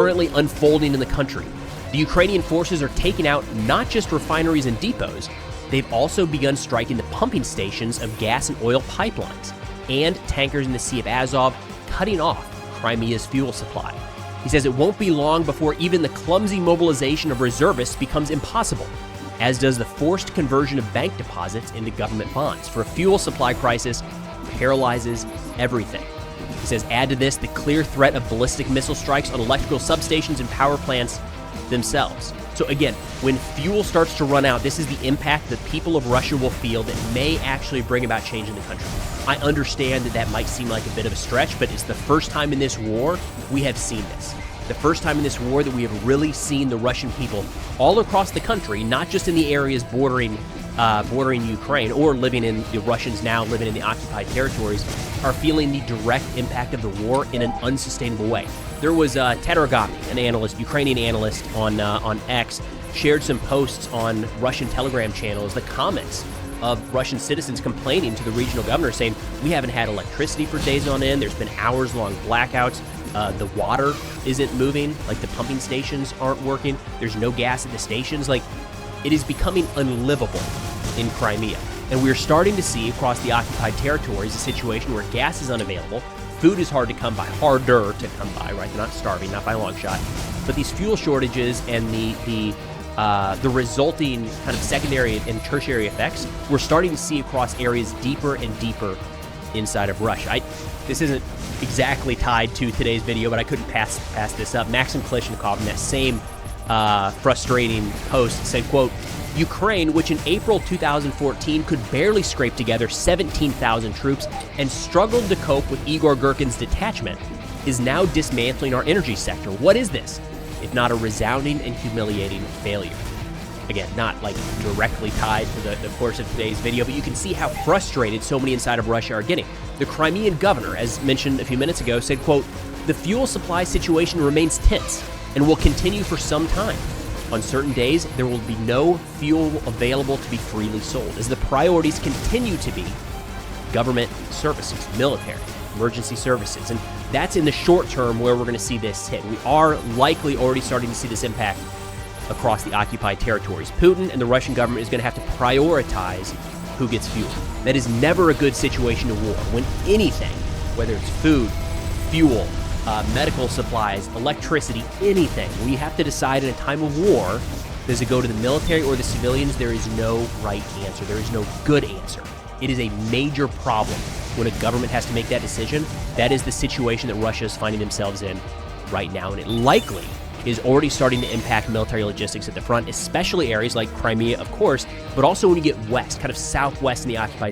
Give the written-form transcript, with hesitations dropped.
currently unfolding in the country. The Ukrainian forces are taking out not just refineries and depots, they've also begun striking the pumping stations of gas and oil pipelines and tankers in the Sea of Azov, cutting off Crimea's fuel supply. He says it won't be long before even the clumsy mobilization of reservists becomes impossible, as does the forced conversion of bank deposits into government bonds. For a fuel supply crisis paralyzes everything. He says add to this the clear threat of ballistic missile strikes on electrical substations and power plants themselves. So again, when fuel starts to run out, this is the impact the people of Russia will feel that may actually bring about change in the country. I understand that that might seem like a bit of a stretch, but it's the first time in this war we have seen this. The first time in this war that we have really seen the Russian people all across the country, not just in the areas bordering Ukraine or living in the Russians now living in the occupied territories, are feeling the direct impact of the war in an unsustainable way. There was Tedorgami, an analyst, Ukrainian analyst on X, shared some posts on Russian Telegram channels, the comments of Russian citizens complaining to the regional governor saying, we haven't had electricity for days on end, there's been hours-long blackouts, the water isn't moving, like the pumping stations aren't working, there's no gas at the stations, like it is becoming unlivable in Crimea. And we're starting to see across the occupied territories a situation where gas is unavailable, food is hard to come by, harder to come by, right? They're not starving, not by a long shot. But these fuel shortages and the resulting kind of secondary and tertiary effects, we're starting to see across areas deeper and deeper inside of Russia. This isn't exactly tied to today's video, but I couldn't pass this up. Maxim Klishnikov in that same frustrating post said, quote, Ukraine, which in April 2014 could barely scrape together 17,000 troops and struggled to cope with Igor Girkin's detachment, is now dismantling our energy sector. What is this, if not a resounding and humiliating failure? Again, not like directly tied to the course of today's video, but you can see how frustrated so many inside of Russia are getting. The Crimean governor, as mentioned a few minutes ago, said, quote, the fuel supply situation remains tense and will continue for some time. On certain days, there will be no fuel available to be freely sold, as the priorities continue to be government services, military, emergency services. And that's in the short term where we're going to see this hit. We are likely already starting to see this impact across the occupied territories. Putin and the Russian government is going to have to prioritize who gets fuel. That is never a good situation in war. When anything, whether it's food, fuel, medical supplies, electricity, anything, when you have to decide in a time of war, does it go to the military or the civilians, there is no right answer. There is no good answer. It is a major problem when a government has to make that decision. That is the situation that Russia is finding themselves in right now, and it likely is already starting to impact military logistics at the front, especially areas like Crimea, of course, but also when you get west, kind of southwest in the occupied